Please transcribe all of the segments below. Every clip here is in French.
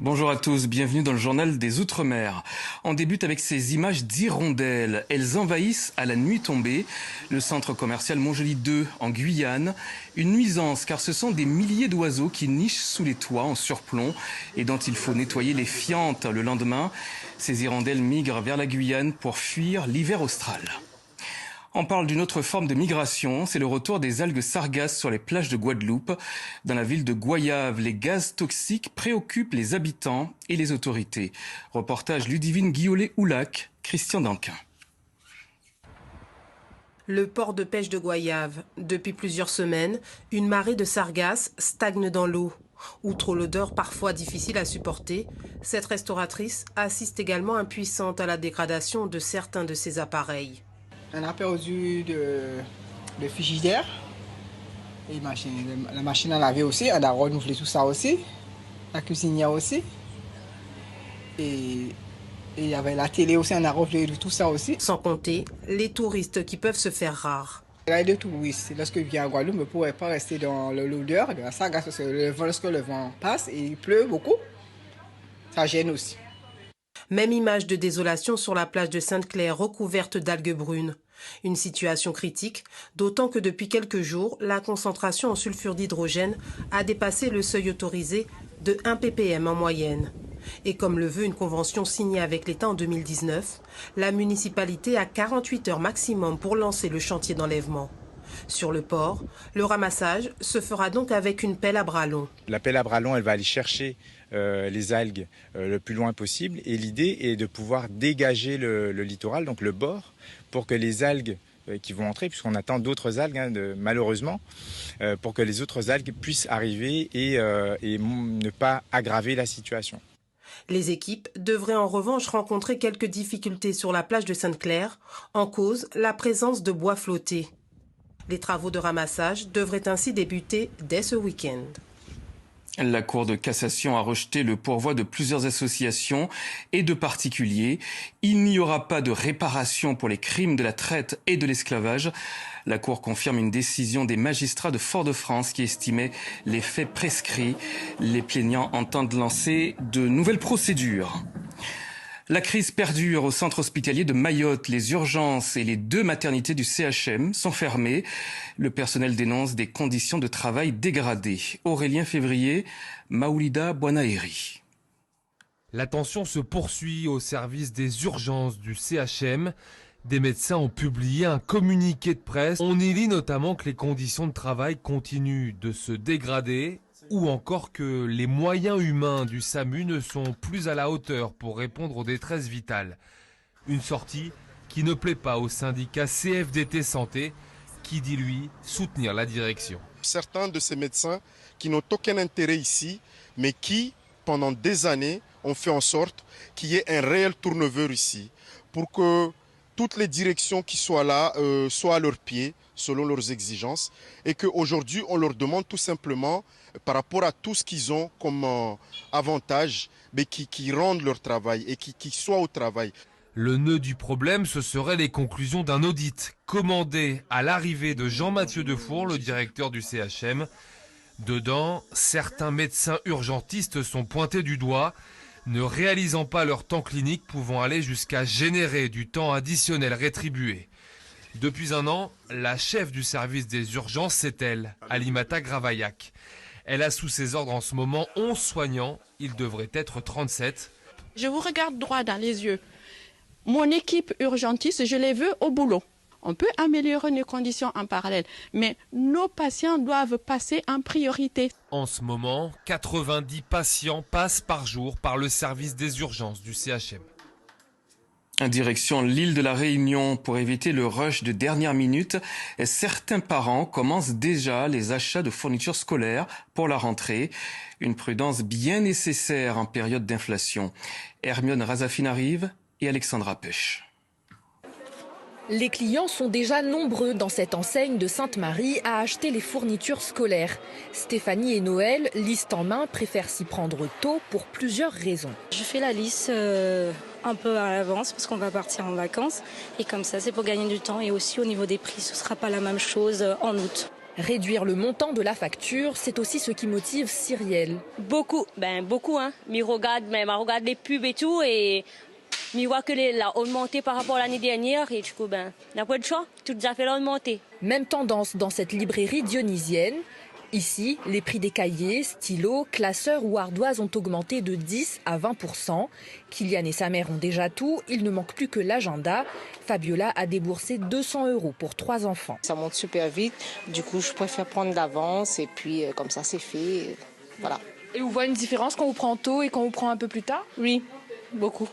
Bonjour à tous, bienvenue dans le journal des Outre-mer. On débute avec ces images d'hirondelles. Elles envahissent à la nuit tombée le centre commercial Montjoly 2 en Guyane. Une nuisance car ce sont des milliers d'oiseaux qui nichent sous les toits en surplomb et dont il faut nettoyer les fientes le lendemain. Ces hirondelles migrent vers la Guyane pour fuir l'hiver austral. On parle d'une autre forme de migration, c'est le retour des algues sargasses sur les plages de Guadeloupe. Dans la ville de Goyave, les gaz toxiques préoccupent les habitants et les autorités. Reportage Ludivine Guillaulet-Oulac, Christian Danquin. Le port de pêche de Goyave. Depuis plusieurs semaines, une marée de sargasses stagne dans l'eau. Outre l'odeur parfois difficile à supporter, cette restauratrice assiste également impuissante à la dégradation de certains de ses appareils. On a perdu de frigidaire, et la machine à laver aussi, on a renouvelé tout ça aussi, la cuisinière aussi, et il y avait la télé aussi, on a renouvelé tout ça aussi. Sans compter les touristes qui peuvent se faire rares. Il y a des touristes, lorsque je viens à Guadeloupe, on ne pourrait pas rester dans l'odeur de la sargasse, parce que lorsque le vent passe et il pleut beaucoup, ça gêne aussi. Même image de désolation sur la plage de Sainte-Claire recouverte d'algues brunes. Une situation critique, d'autant que depuis quelques jours, la concentration en sulfure d'hydrogène a dépassé le seuil autorisé de 1 ppm en moyenne. Et comme le veut une convention signée avec l'État en 2019, la municipalité a 48 heures maximum pour lancer le chantier d'enlèvement. Sur le port, le ramassage se fera donc avec une pelle à bras longs. La pelle à bras longs, elle va aller chercher les algues le plus loin possible. Et l'idée est de pouvoir dégager le littoral, donc le bord, pour que les algues qui vont entrer, puisqu'on attend d'autres algues, malheureusement, pour que les autres algues puissent arriver et ne pas aggraver la situation. Les équipes devraient en revanche rencontrer quelques difficultés sur la plage de Sainte-Claire, en cause la présence de bois flottés. Les travaux de ramassage devraient ainsi débuter dès ce week-end. La Cour de cassation a rejeté le pourvoi de plusieurs associations et de particuliers. Il n'y aura pas de réparation pour les crimes de la traite et de l'esclavage. La Cour confirme une décision des magistrats de Fort-de-France qui estimait les faits prescrits. Les plaignants entendent lancer de nouvelles procédures. La crise perdure au centre hospitalier de Mayotte. Les urgences et les 2 maternités du CHM sont fermées. Le personnel dénonce des conditions de travail dégradées. Aurélien Février, Maoulida Bouanaeri. La tension se poursuit au service des urgences du CHM. Des médecins ont publié un communiqué de presse. On y lit notamment que les conditions de travail continuent de se dégrader, ou encore que les moyens humains du SAMU ne sont plus à la hauteur pour répondre aux détresses vitales. Une sortie qui ne plaît pas au syndicat CFDT Santé, qui dit lui soutenir la direction. Certains de ces médecins qui n'ont aucun intérêt ici, mais qui, pendant des années, ont fait en sorte qu'il y ait un réel turnover ici, pour que toutes les directions qui soient là soient à leurs pieds, selon leurs exigences, et qu'aujourd'hui, on leur demande tout simplement, par rapport à tout ce qu'ils ont comme avantage, mais qui rendent leur travail et qui soient au travail. Le nœud du problème, ce seraient les conclusions d'un audit commandé à l'arrivée de Jean-Mathieu Defour, le directeur du CHM. Dedans, certains médecins urgentistes sont pointés du doigt, ne réalisant pas leur temps clinique, pouvant aller jusqu'à générer du temps additionnel rétribué. Depuis 1 an, la chef du service des urgences, c'est elle, Alimata Gravaillac. Elle a sous ses ordres en ce moment 11 soignants, il devrait être 37. Je vous regarde droit dans les yeux. Mon équipe urgentiste, je les veux au boulot. On peut améliorer nos conditions en parallèle, mais nos patients doivent passer en priorité. En ce moment, 90 patients passent par jour par le service des urgences du CHM. Direction l'île de la Réunion pour éviter le rush de dernière minute. Certains parents commencent déjà les achats de fournitures scolaires pour la rentrée. Une prudence bien nécessaire en période d'inflation. Hermione Razafine arrive et Alexandra Pêche. Les clients sont déjà nombreux dans cette enseigne de Sainte-Marie à acheter les fournitures scolaires. Stéphanie et Noël, liste en main, préfèrent s'y prendre tôt pour plusieurs raisons. Je fais la liste un peu à l'avance parce qu'on va partir en vacances. Et comme ça, c'est pour gagner du temps. Et aussi au niveau des prix, ce ne sera pas la même chose en août. Réduire le montant de la facture, c'est aussi ce qui motive Cyrielle. Beaucoup, hein. Mais regarde les pubs et tout et mais voit que l'a augmenté par rapport à l'année dernière et du coup, n'a pas de choix, toutes les affaires ont augmenté. Même tendance dans cette librairie dionysienne. Ici, les prix des cahiers, stylos, classeurs ou ardoises ont augmenté de 10 à 20%. Kylian et sa mère ont déjà tout, il ne manque plus que l'agenda. Fabiola a déboursé 200 € pour 3 enfants. Ça monte super vite, du coup je préfère prendre d'avance et puis comme ça c'est fait, voilà. Et vous voyez une différence quand vous prenez tôt et quand vous prenez un peu plus tard? Oui, beaucoup.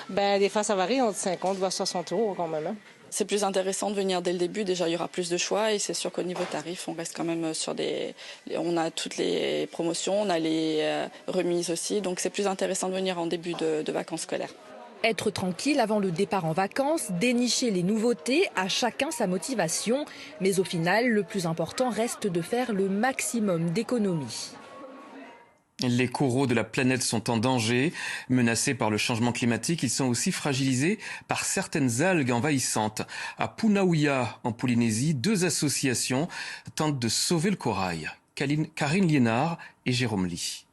Des fois ça varie entre 50 voire 60 € quand même. C'est plus intéressant de venir dès le début. Déjà, il y aura plus de choix et c'est sûr qu'au niveau tarif, on reste quand même sur on a toutes les promotions, on a les remises aussi. Donc, c'est plus intéressant de venir en début de vacances scolaires. Être tranquille avant le départ en vacances, dénicher les nouveautés, à chacun sa motivation. Mais au final, le plus important reste de faire le maximum d'économies. Les coraux de la planète sont en danger. Menacés par le changement climatique, ils sont aussi fragilisés par certaines algues envahissantes. À Punaouia, en Polynésie, 2 associations tentent de sauver le corail. Karine Liénard et Jérôme Lee.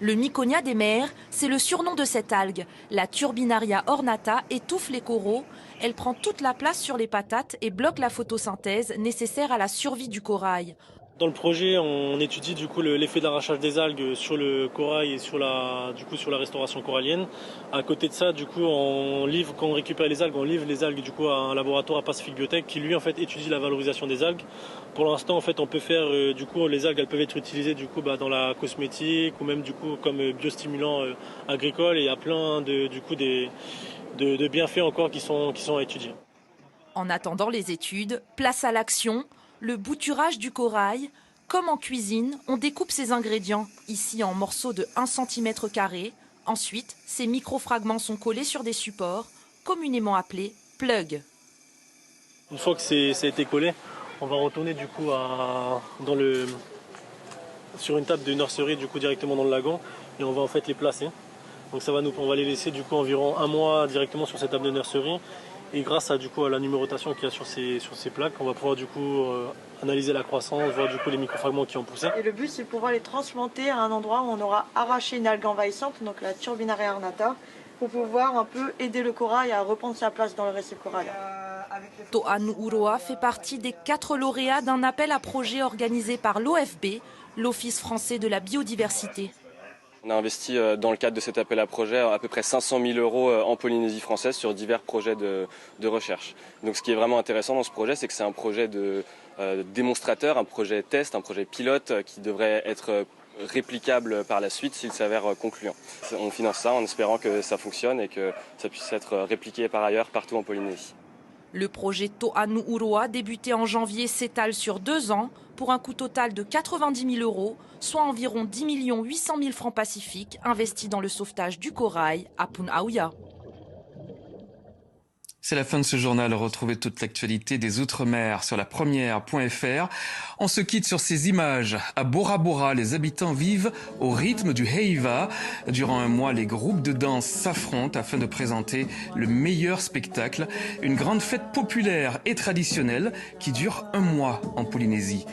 Le Myconia des mers, c'est le surnom de cette algue. La Turbinaria ornata étouffe les coraux. Elle prend toute la place sur les patates et bloque la photosynthèse nécessaire à la survie du corail. Dans le projet, on étudie du coup l'effet d'arrachage des algues sur le corail et sur la restauration corallienne. À côté de ça, du coup, quand on récupère les algues, on livre les algues du coup à un laboratoire à Pacific Biotech qui lui en fait étudie la valorisation des algues. Pour l'instant, en fait, on peut faire du coup les algues, elles peuvent être utilisées du coup dans la cosmétique ou même du coup comme biostimulant agricole. Et il y a plein de bienfaits encore qui sont à étudier. En attendant les études, place à l'action. Le bouturage du corail, comme en cuisine, on découpe ses ingrédients, ici en morceaux de 1 cm². Ensuite, ces microfragments sont collés sur des supports, communément appelés plugs. Une fois que ça a été collé, on va retourner du coup sur une table de nurserie du coup directement dans le lagon et on va en fait les placer. Donc on va les laisser du coup environ 1 mois directement sur cette table de nurserie. Et grâce à la numérotation qu'il y a sur ces plaques, on va pouvoir du coup analyser la croissance, voir du coup les microfragments qui ont poussé. Et le but c'est de pouvoir les transplanter à un endroit où on aura arraché une algue envahissante, donc la Turbinaria ornata, pour pouvoir un peu aider le corail à reprendre sa place dans le récif corallien. To'anu'uroa fait partie des 4 lauréats d'un appel à projet organisé par l'OFB, l'Office français de la biodiversité. On a investi dans le cadre de cet appel à projet à peu près 500 000 € en Polynésie française sur divers projets de recherche. Donc ce qui est vraiment intéressant dans ce projet, c'est que c'est un projet de démonstrateur, un projet test, un projet pilote qui devrait être réplicable par la suite s'il s'avère concluant. On finance ça en espérant que ça fonctionne et que ça puisse être répliqué par ailleurs partout en Polynésie. Le projet To'anu'uroa, débuté en janvier, s'étale sur 2 ans pour un coût total de 90 000 €, soit environ 10 800 000 francs pacifiques investis dans le sauvetage du corail à Punaouia. C'est la fin de ce journal. Retrouvez toute l'actualité des Outre-mer sur lapremière.fr. On se quitte sur ces images. À Bora Bora, les habitants vivent au rythme du Heiva. Durant 1 mois, les groupes de danse s'affrontent afin de présenter le meilleur spectacle. Une grande fête populaire et traditionnelle qui dure 1 mois en Polynésie.